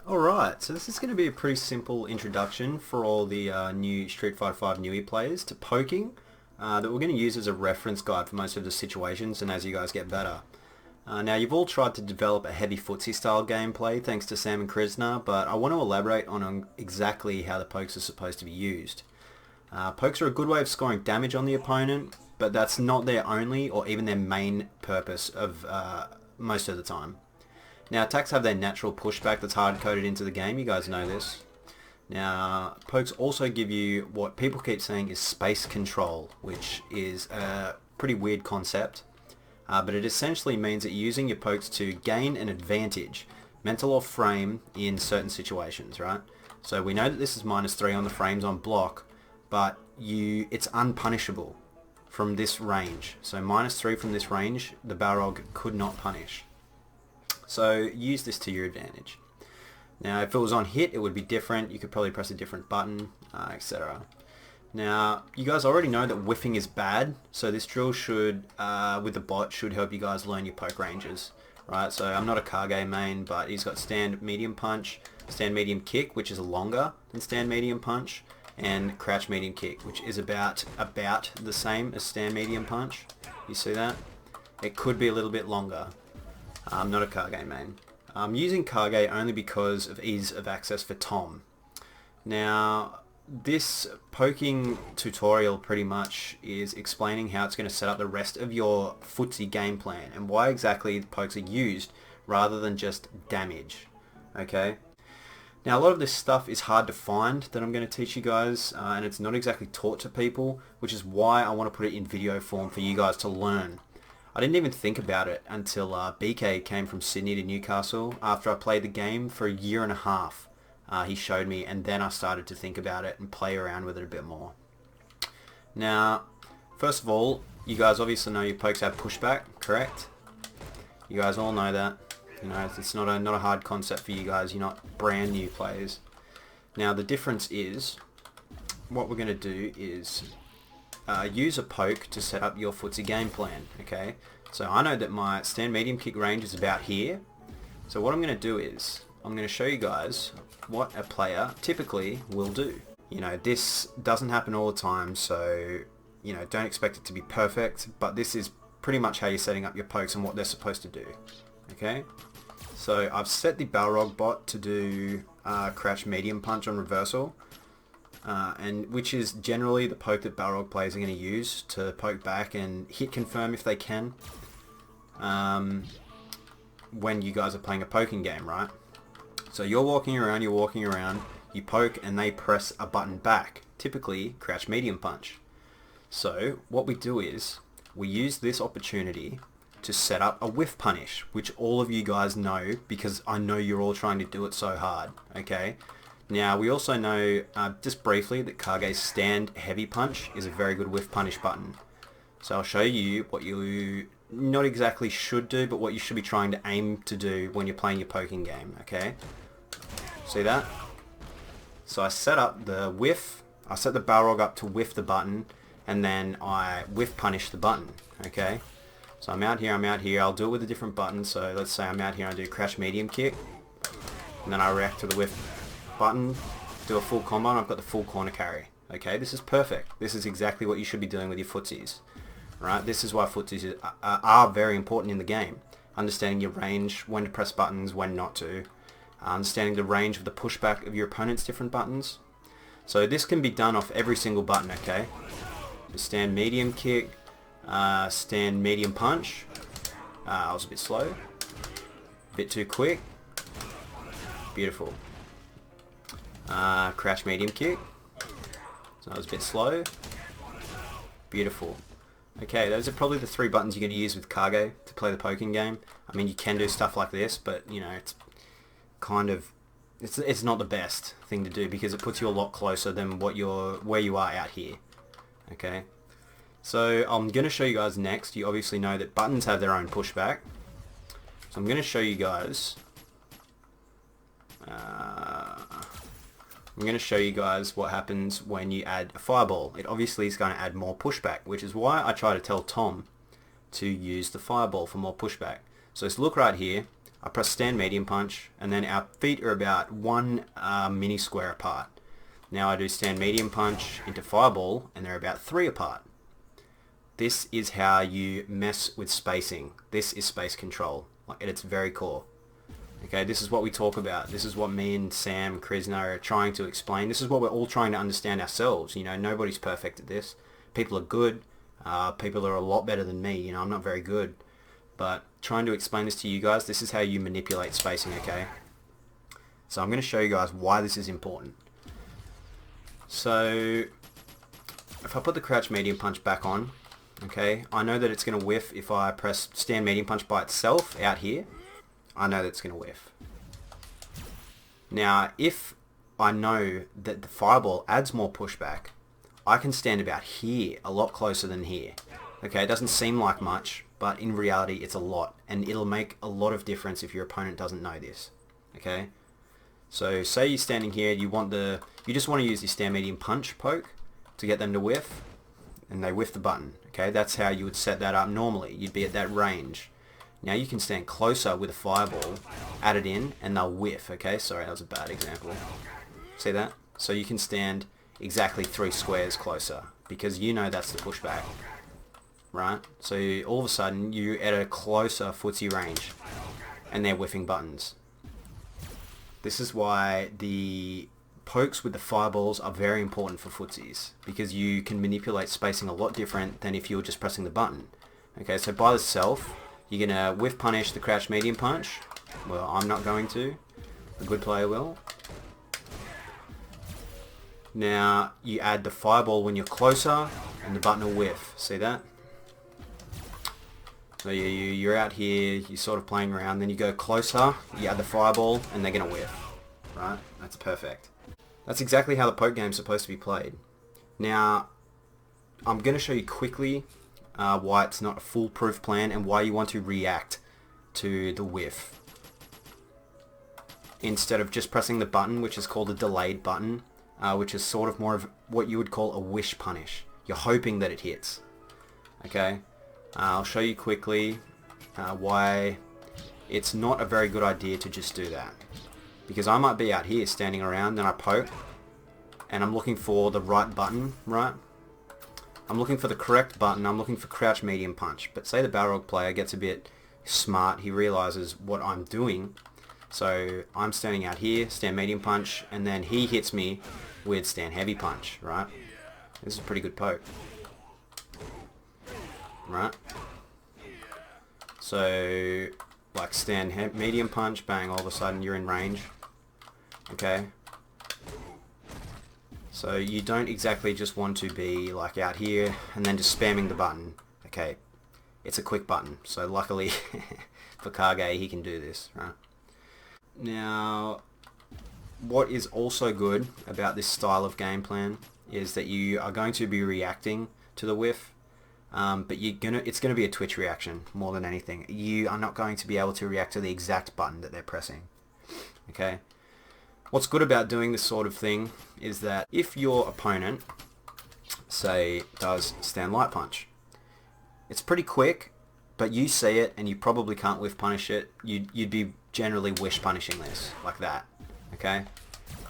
Alright, so this is going to be a pretty simple introduction for all the new Street Fighter V Newy players to poking that we're going to use as a reference guide for most of the situations and as you guys get better. Now you've all tried to develop a heavy footsie style gameplay thanks to Sam and Krisna, but I want to elaborate on exactly how the pokes are supposed to be used. Pokes are a good way of scoring damage on the opponent, but that's not their only or even their main purpose of most of the time. Now attacks have their natural pushback that's hard-coded into the game, you guys know this. Now pokes also give you what people keep saying is space control, which is a pretty weird concept, but it essentially means that you're using your pokes to gain an advantage, mental or frame, in certain situations, right? So we know that this is -3 on the frames on block, but it's unpunishable from this range. So -3 from this range, the Balrog could not punish. So use this to your advantage. Now if it was on hit it would be different, you could probably press a different button, etc. Now you guys already know that whiffing is bad, so this drill should, with the bot, should help you guys learn your poke ranges. Right, so I'm not a Kage main, but he's got stand medium punch, stand medium kick, which is longer than stand medium punch, and crouch medium kick, which is about the same as stand medium punch. You see that? It could be a little bit longer. I'm not a Kage main. I'm using Kage only because of ease of access for Tom. Now, this poking tutorial pretty much is explaining how it's going to set up the rest of your footsie game plan and why exactly the pokes are used rather than just damage. Okay? Now, a lot of this stuff is hard to find that I'm going to teach you guys, and it's not exactly taught to people, which is why I want to put it in video form for you guys to learn. I didn't even think about it until BK came from Sydney to Newcastle after I played the game for a year and a half. He showed me, and then I started to think about it and play around with it a bit more. Now, first of all, you guys obviously know your pokes have pushback, correct? You guys all know that. You know, it's not a hard concept for you guys. You're not brand new players. Now, the difference is, what we're going to do is use a poke to set up your footsie game plan, okay? So I know that my stand medium kick range is about here. So what I'm going to do is, I'm going to show you guys what a player typically will do. You know, this doesn't happen all the time, so, you know, don't expect it to be perfect, but this is pretty much how you're setting up your pokes and what they're supposed to do, okay? So I've set the Balrog bot to do crouch medium punch on reversal. And which is generally the poke that Balrog players are going to use to poke back and hit confirm if they can when you guys are playing a poking game, right? So you're walking around, you poke and they press a button back, typically crouch medium punch. So what we do is we use this opportunity to set up a whiff punish, which all of you guys know because I know you're all trying to do it so hard, okay? Now, we also know, just briefly, that Kage's stand heavy punch is a very good whiff punish button. So I'll show you what you not exactly should do, but what you should be trying to aim to do when you're playing your poking game, okay? See that? So I set up the whiff, I set the Balrog up to whiff the button, and then I whiff punish the button, okay? So I'm out here, I'll do it with a different button, so let's say I'm out here and I do crouch medium kick, and then I react to the whiff button, do a full combo, and I've got the full corner carry. Okay, this is perfect. This is exactly what you should be doing with your footsies. Right? This is why footsies are very important in the game. Understanding your range, when to press buttons, when not to. Understanding the range of the pushback of your opponent's different buttons. So this can be done off every single button, okay? Stand medium kick, stand medium punch. I was a bit slow. A bit too quick. Beautiful. Crouch medium kick. So that was a bit slow. Beautiful. Okay, those are probably the 3 buttons you're going to use with Kage to play the poking game. I mean, you can do stuff like this, but, you know, it's kind of... It's not the best thing to do because it puts you a lot closer than where you are out here. Okay? So, I'm going to show you guys next. You obviously know that buttons have their own pushback. So, I'm going to show you guys... I'm going to show you guys what happens when you add a fireball. It obviously is going to add more pushback, which is why I try to tell Tom to use the fireball for more pushback. So let's look right here. I press stand medium punch, and then our feet are about one mini square apart. Now I do stand medium punch into fireball, and they're about 3 apart. This is how you mess with spacing. This is space control, like at its very core. Okay, this is what we talk about. This is what me and Sam, Krisna are trying to explain. This is what we're all trying to understand ourselves. You know, nobody's perfect at this. People are good. People are a lot better than me. You know, I'm not very good. But trying to explain this to you guys, this is how you manipulate spacing, okay? So I'm going to show you guys why this is important. So if I put the crouch medium punch back on, okay, I know that it's going to whiff if I press stand medium punch by itself out here. I know that it's going to whiff. Now, if I know that the fireball adds more pushback, I can stand about here, a lot closer than here. Okay, it doesn't seem like much, but in reality it's a lot, and it'll make a lot of difference if your opponent doesn't know this. Okay, so say you're standing here, you just want to use the stand medium punch poke to get them to whiff, and they whiff the button. Okay, that's how you would set that up normally. You'd be at that range. Now you can stand closer with a fireball, add it in, and they'll whiff. Okay, sorry, that was a bad example. See that? So you can stand exactly 3 squares closer, because you know that's the pushback. Right? So all of a sudden you're at a closer footsie range, and they're whiffing buttons. This is why the pokes with the fireballs are very important for footsies, because you can manipulate spacing a lot different than if you were just pressing the button. Okay, so by itself, you're going to whiff punish the crouch medium punch. Well, I'm not going to. A good player will. Now, you add the fireball when you're closer, and the button will whiff. See that? So you're out here, you're sort of playing around, then you go closer, you add the fireball, and they're going to whiff. Right? That's perfect. That's exactly how the poke game's supposed to be played. Now, I'm going to show you quickly why it's not a foolproof plan and why you want to react to the whiff instead of just pressing the button, which is called a delayed button, which is sort of more of what you would call a wish punish. You're hoping that it hits. Okay, I'll show you quickly why it's not a very good idea to just do that, because I might be out here standing around, then I poke and I'm looking for the right button, right? I'm looking for the correct button. I'm looking for crouch medium punch. But say the Balrog player gets a bit smart. He realizes what I'm doing. So I'm standing out here, stand medium punch, and then he hits me with stand heavy punch, right? This is a pretty good poke. Right? So, like stand medium punch, bang, all of a sudden you're in range. Okay? So you don't exactly just want to be like out here and then just spamming the button. Okay, it's a quick button. So luckily for Kage, he can do this, right? Now, what is also good about this style of game plan is that you are going to be reacting to the whiff, but it's going to be a twitch reaction more than anything. You are not going to be able to react to the exact button that they're pressing. Okay? What's good about doing this sort of thing is that if your opponent, say, does stand light punch, it's pretty quick, but you see it and you probably can't whiff punish it. You'd be generally wish punishing this, like that. Okay?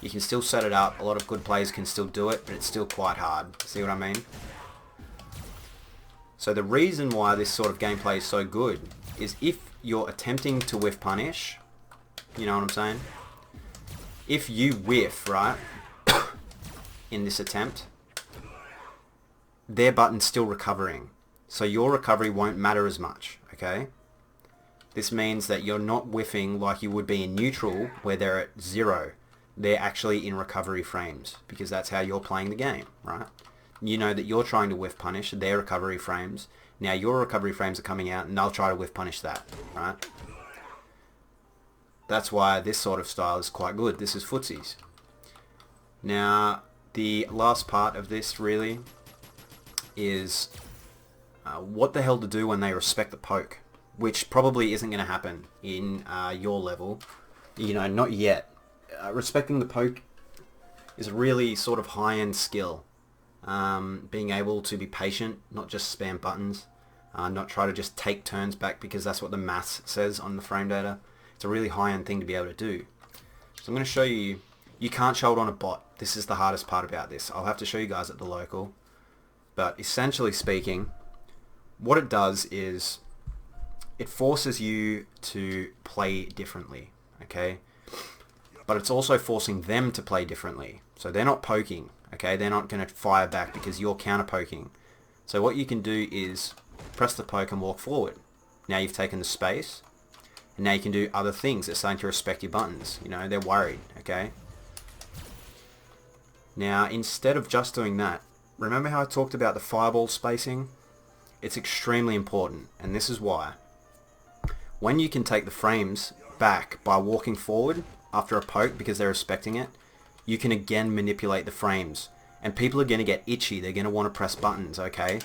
You can still set it up. A lot of good players can still do it, but it's still quite hard. See what I mean? So the reason why this sort of gameplay is so good is if you're attempting to whiff punish, you know what I'm saying? If you whiff, right, in this attempt, their button's still recovering. So your recovery won't matter as much, okay? This means that you're not whiffing like you would be in neutral, where they're at 0. They're actually in recovery frames, because that's how you're playing the game, right? You know that you're trying to whiff punish their recovery frames. Now your recovery frames are coming out, and they'll try to whiff punish that, right? That's why this sort of style is quite good. This is footsies. Now, the last part of this really is what the hell to do when they respect the poke, which probably isn't going to happen in your level. You know, not yet. Respecting the poke is a really sort of high-end skill. Being able to be patient, not just spam buttons, not try to just take turns back because that's what the maths says on the frame data. It's a really high-end thing to be able to do. So I'm going to show you, you can't show it on a bot. This is the hardest part about this. I'll have to show you guys at the local. But essentially speaking, what it does is it forces you to play differently, okay? But it's also forcing them to play differently. So they're not poking, okay? They're not going to fire back because you're counter poking. So what you can do is press the poke and walk forward. Now you've taken the space, and now you can do other things. They're starting to respect your buttons. You know, they're worried, okay? Now, instead of just doing that, remember how I talked about the fireball spacing? It's extremely important, and this is why. When you can take the frames back by walking forward after a poke because they're respecting it, you can again manipulate the frames. And people are going to get itchy. They're going to want to press buttons, okay?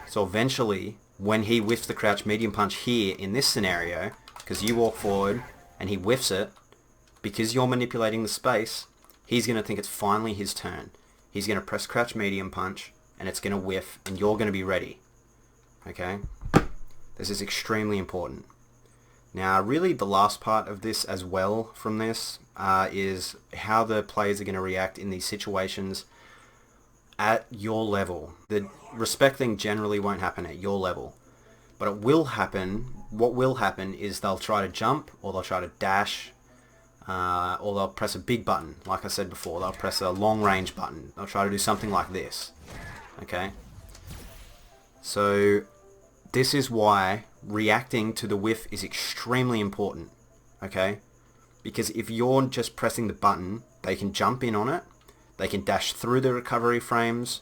So eventually, when he whiffs the crouch medium punch here in this scenario, because you walk forward and he whiffs it, because you're manipulating the space, he's going to think it's finally his turn. He's going to press crouch medium punch and it's going to whiff and you're going to be ready. Okay? This is extremely important. Now, really the last part of this as well from this is how the players are going to react in these situations at your level. The respect thing generally won't happen at your level. But it will happen, what will happen is they'll try to jump or they'll try to dash or they'll press a big button. Like I said before, they'll press a long range button. They'll try to do something like this. Okay? So this is why reacting to the whiff is extremely important. Okay? Because if you're just pressing the button, they can jump in on it. They can dash through the recovery frames.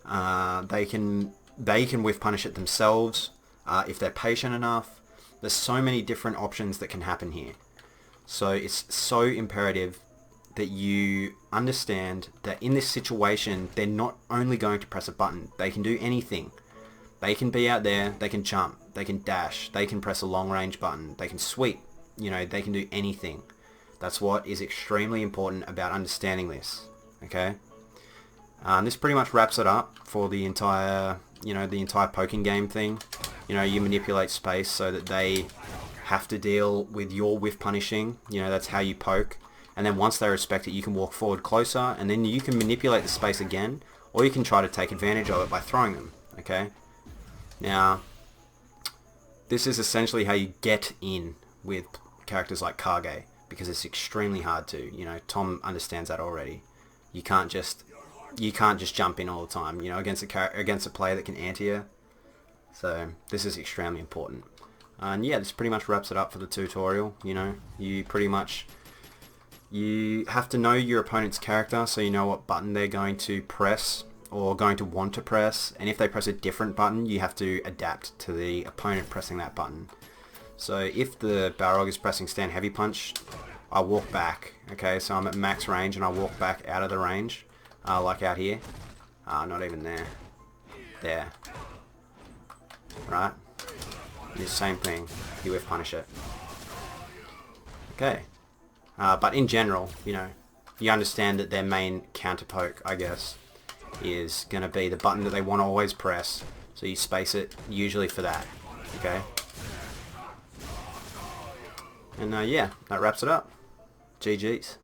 They can whiff punish it themselves if they're patient enough. There's so many different options that can happen here. So it's so imperative that you understand that in this situation, they're not only going to press a button. They can do anything. They can be out there, they can jump, they can dash, they can press a long range button, they can sweep, you know, they can do anything. That's what is extremely important about understanding this, okay? This pretty much wraps it up for the entire, you know, the entire poking game thing. You know, you manipulate space so that they have to deal with your whiff punishing. You know, that's how you poke. And then once they respect it, you can walk forward closer, and then you can manipulate the space again, or you can try to take advantage of it by throwing them, okay? Now, this is essentially how you get in with characters like Kage, because it's extremely hard to. You know, Tom understands that already. You can't just jump in all the time, you know, against a player that can anti you. So this is extremely important. And yeah, this pretty much wraps it up for the tutorial. You know, you have to know your opponent's character, so you know what button they're going to press or going to want to press, and if they press a different button, you have to adapt to the opponent pressing that button. So if the Balrog is pressing stand heavy punch, I walk back, okay, so I'm at max range and I walk back out of the range, like out here. Not even there. There. Right? The same thing, you whiff punish it. Okay. But in general, you know, you understand that their main counter poke, I guess, is going to be the button that they want to always press. So you space it usually for that. Okay? And yeah, that wraps it up. GG's.